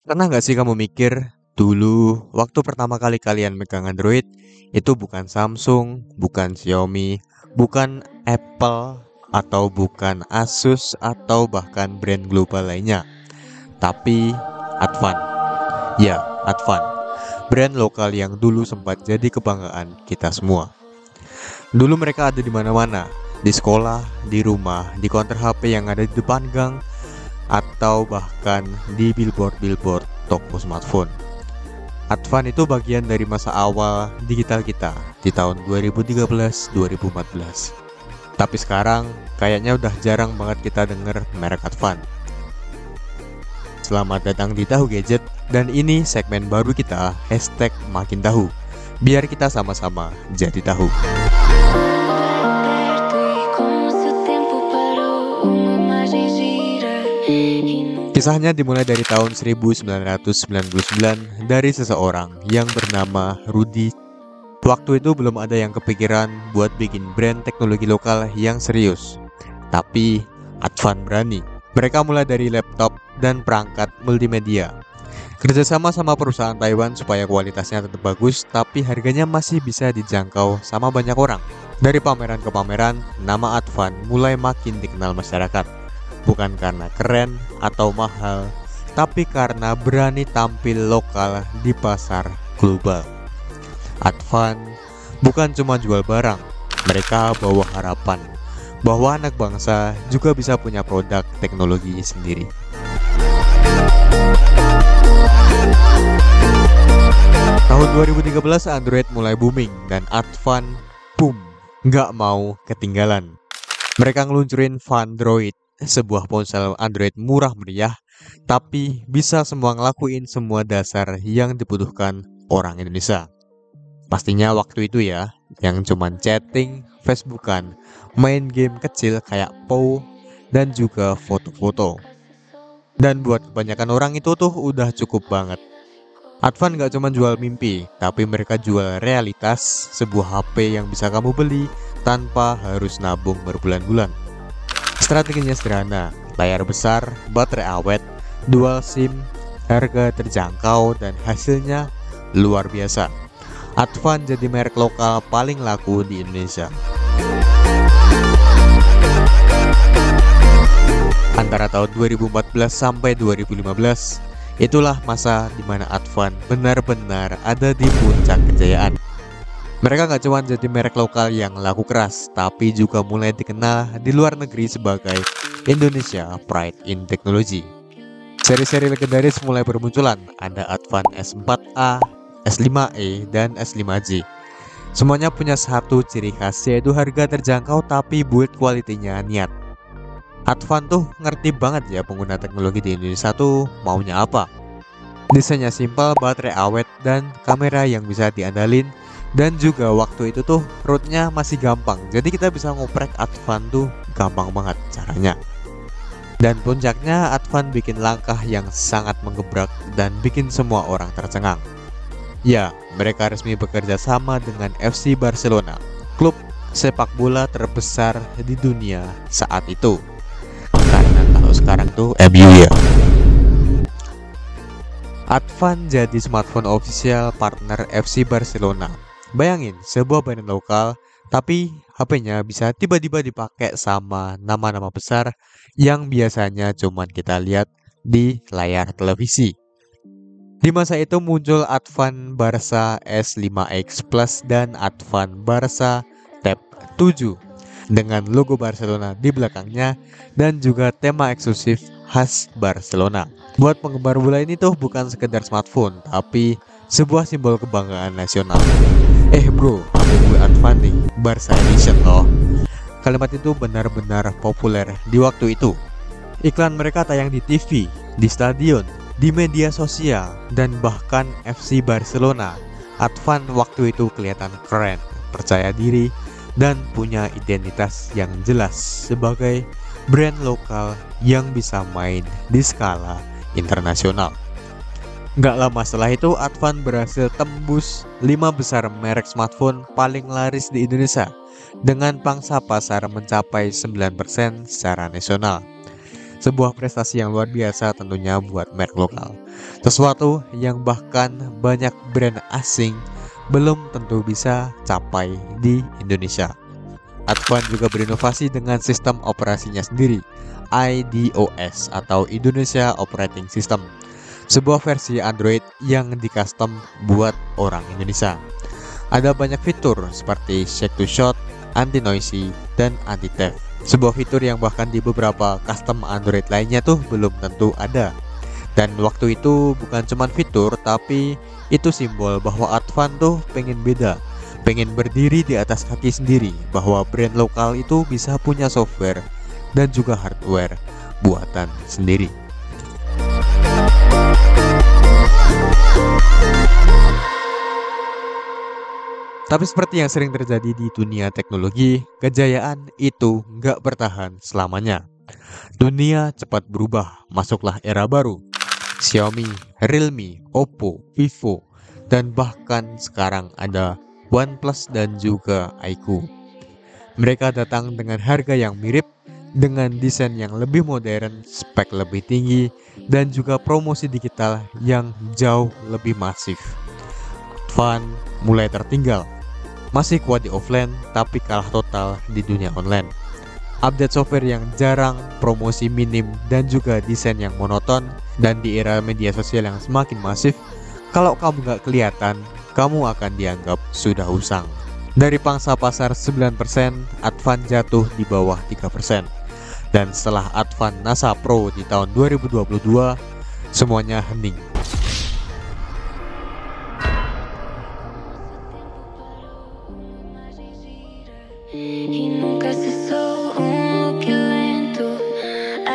Pernah nggak sih kamu mikir, dulu waktu pertama kali kalian megang Android, itu bukan Samsung, bukan Xiaomi, bukan Apple, atau bukan Asus, atau bahkan brand global lainnya, tapi Advan. Ya, Advan. Brand lokal yang dulu sempat jadi kebanggaan kita semua. Dulu mereka ada di mana-mana, di sekolah, di rumah, di counter HP yang ada di depan gang, atau bahkan di billboard-billboard toko smartphone. Advan itu bagian dari masa awal digital kita di tahun 2013-2014. Tapi sekarang kayaknya udah jarang banget kita denger merek Advan. Selamat datang di Tahu Gadget, dan ini segmen baru kita, #makin tahu. Biar kita sama-sama jadi tahu. Kisahnya dimulai dari tahun 1999 dari seseorang yang bernama Rudy. Waktu itu belum ada yang kepikiran buat bikin brand teknologi lokal yang serius. Tapi Advan berani. Mereka mulai dari laptop dan perangkat multimedia. Kerjasama sama perusahaan Taiwan supaya kualitasnya tetap bagus, tapi harganya masih bisa dijangkau sama banyak orang. Dari pameran ke pameran, nama Advan mulai makin dikenal masyarakat. Bukan karena keren atau mahal, tapi karena berani tampil lokal di pasar global. Advan bukan cuma jual barang, mereka bawa harapan bahwa anak bangsa juga bisa punya produk teknologi sendiri. Tahun 2013 Android mulai booming dan Advan boom, nggak mau ketinggalan. Mereka ngeluncurin Fandroid, sebuah ponsel Android murah meriah, tapi bisa semua ngelakuin semua dasar yang dibutuhkan orang Indonesia. Pastinya waktu itu ya, yang cuman chatting, Facebookan, main game kecil kayak POW, dan juga foto-foto. Dan buat kebanyakan orang itu tuh udah cukup banget. Advan gak cuma jual mimpi, tapi mereka jual realitas, sebuah HP yang bisa kamu beli tanpa harus nabung berbulan-bulan. Strateginya sederhana, layar besar, baterai awet, dual SIM, harga terjangkau, dan hasilnya luar biasa. Advan jadi merek lokal paling laku di Indonesia. Antara tahun 2014 sampai 2015, itulah masa di mana Advan benar-benar ada di puncak kejayaan. Mereka gak cuma jadi merek lokal yang laku keras, tapi juga mulai dikenal di luar negeri sebagai Indonesia Pride in Technology. Seri-seri legendaris mulai bermunculan, ada Advan S4A, S5e, dan S5J. Semuanya punya satu ciri khas, yaitu harga terjangkau tapi build quality-nya niat. Advan tuh ngerti banget ya pengguna teknologi di Indonesia tuh maunya apa. Desainnya simpel, baterai awet, dan kamera yang bisa diandalin. Dan juga waktu itu tuh rootnya masih gampang, jadi kita bisa ngoprek Advan tuh gampang banget caranya. Dan puncaknya Advan bikin langkah yang sangat menggebrak dan bikin semua orang tercengang. Ya, mereka resmi bekerja sama dengan FC Barcelona, klub sepak bola terbesar di dunia saat itu. Karena kalau sekarang tuh MU ya. Advan jadi smartphone official partner FC Barcelona. Bayangin, sebuah brand lokal, tapi HP-nya bisa tiba-tiba dipakai sama nama-nama besar yang biasanya cuma kita lihat di layar televisi. Di masa itu muncul Advan Barca S5X Plus dan Advan Barca Tab 7 dengan logo Barcelona di belakangnya dan juga tema eksklusif khas Barcelona. Buat penggemar bola ini tuh bukan sekedar smartphone, tapi sebuah simbol kebanggaan nasional. Bro, HP gue Advan nih, Barca Edition loh. Kalimat itu benar-benar populer di waktu itu. Iklan mereka tayang di TV, di stadion, di media sosial, dan bahkan FC Barcelona. Advan waktu itu kelihatan keren, percaya diri, dan punya identitas yang jelas sebagai brand lokal yang bisa main di skala internasional. Gak lama setelah itu, Advan berhasil tembus 5 besar merek smartphone paling laris di Indonesia dengan pangsa pasar mencapai 9% secara nasional. Sebuah prestasi yang luar biasa tentunya buat merek lokal. Sesuatu yang bahkan banyak brand asing belum tentu bisa capai di Indonesia. Advan juga berinovasi dengan sistem operasinya sendiri, iDOS atau Indonesia Operating System, sebuah versi Android yang di-custom buat orang Indonesia. Ada banyak fitur seperti shake to shot, anti-noisy, dan anti-theft. Sebuah fitur yang bahkan di beberapa custom Android lainnya tuh belum tentu ada. Dan waktu itu bukan cuma fitur, tapi itu simbol bahwa Advan tuh pengen beda, pengen berdiri di atas kaki sendiri, bahwa brand lokal itu bisa punya software dan juga hardware buatan sendiri. Tapi seperti yang sering terjadi di dunia teknologi, kejayaan itu nggak bertahan selamanya. Dunia cepat berubah, masuklah era baru. Xiaomi, Realme, Oppo, Vivo, dan bahkan sekarang ada OnePlus dan juga iQOO. Mereka datang dengan harga yang mirip, dengan desain yang lebih modern, spek lebih tinggi, dan juga promosi digital yang jauh lebih masif. Advan mulai tertinggal, masih kuat di offline tapi kalah total di dunia online. Update software yang jarang, promosi minim, dan juga desain yang monoton. Dan di era media sosial yang semakin masif, kalau kamu nggak kelihatan, kamu akan dianggap sudah usang. Dari pangsa pasar 9%, Advan jatuh di bawah 3%. Dan setelah Advan NASA Pro di tahun 2022, semuanya hening.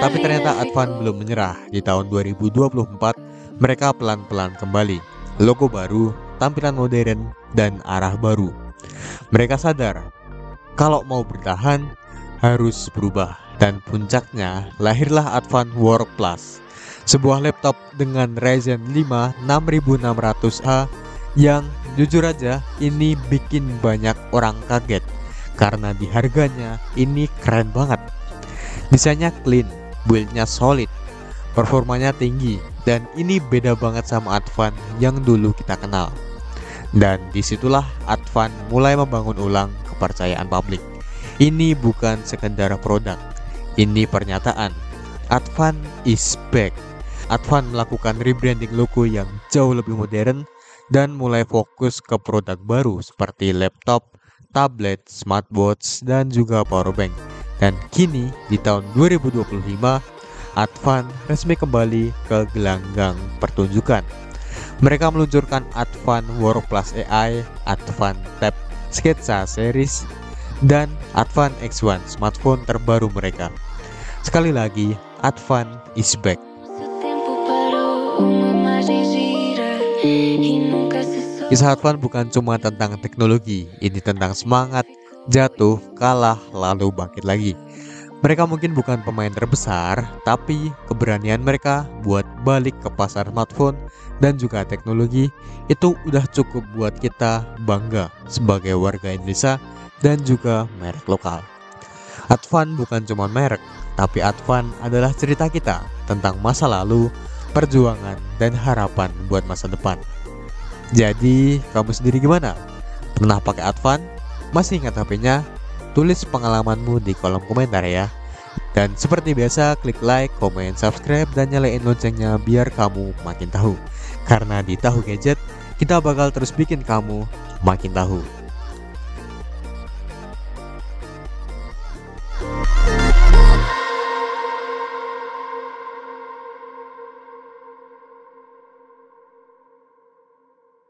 Tapi ternyata Advan belum menyerah. Di tahun 2024, mereka pelan-pelan kembali. Logo baru, tampilan modern, dan arah baru. Mereka sadar, kalau mau bertahan, harus berubah. Dan puncaknya, lahirlah Advan Work Plus, sebuah laptop dengan Ryzen 5 6600H yang jujur aja ini bikin banyak orang kaget. Karena di harganya ini keren banget. Desainnya clean, build-nya solid, performanya tinggi, dan ini beda banget sama Advan yang dulu kita kenal. Dan disitulah Advan mulai membangun ulang kepercayaan publik. Ini bukan sekedar produk, ini pernyataan. Advan is back. Advan melakukan rebranding logo yang jauh lebih modern dan mulai fokus ke produk baru seperti laptop, tablet, smartwatch, dan juga powerbank. Dan kini di tahun 2025, Advan resmi kembali ke gelanggang pertunjukan. Mereka meluncurkan Advan Work Plus AI, Advan Tab Sketsa Series, dan Advan X1 smartphone terbaru mereka. Sekali lagi, Advan is back. Kisah Advan bukan cuma tentang teknologi, ini tentang semangat, jatuh, kalah, lalu bangkit lagi. Mereka mungkin bukan pemain terbesar, tapi keberanian mereka buat balik ke pasar smartphone dan juga teknologi itu udah cukup buat kita bangga sebagai warga Indonesia dan juga merek lokal. Advan bukan cuma merek, tapi Advan adalah cerita kita tentang masa lalu, perjuangan, dan harapan buat masa depan. Jadi, kamu sendiri gimana? Pernah pakai Advan? Masih ingat HP-nya? Tulis pengalamanmu di kolom komentar ya. Dan seperti biasa, klik like, komen, subscribe, dan nyalain loncengnya biar kamu makin tahu. Karena di Tahu Gadget, kita bakal terus bikin kamu makin tahu.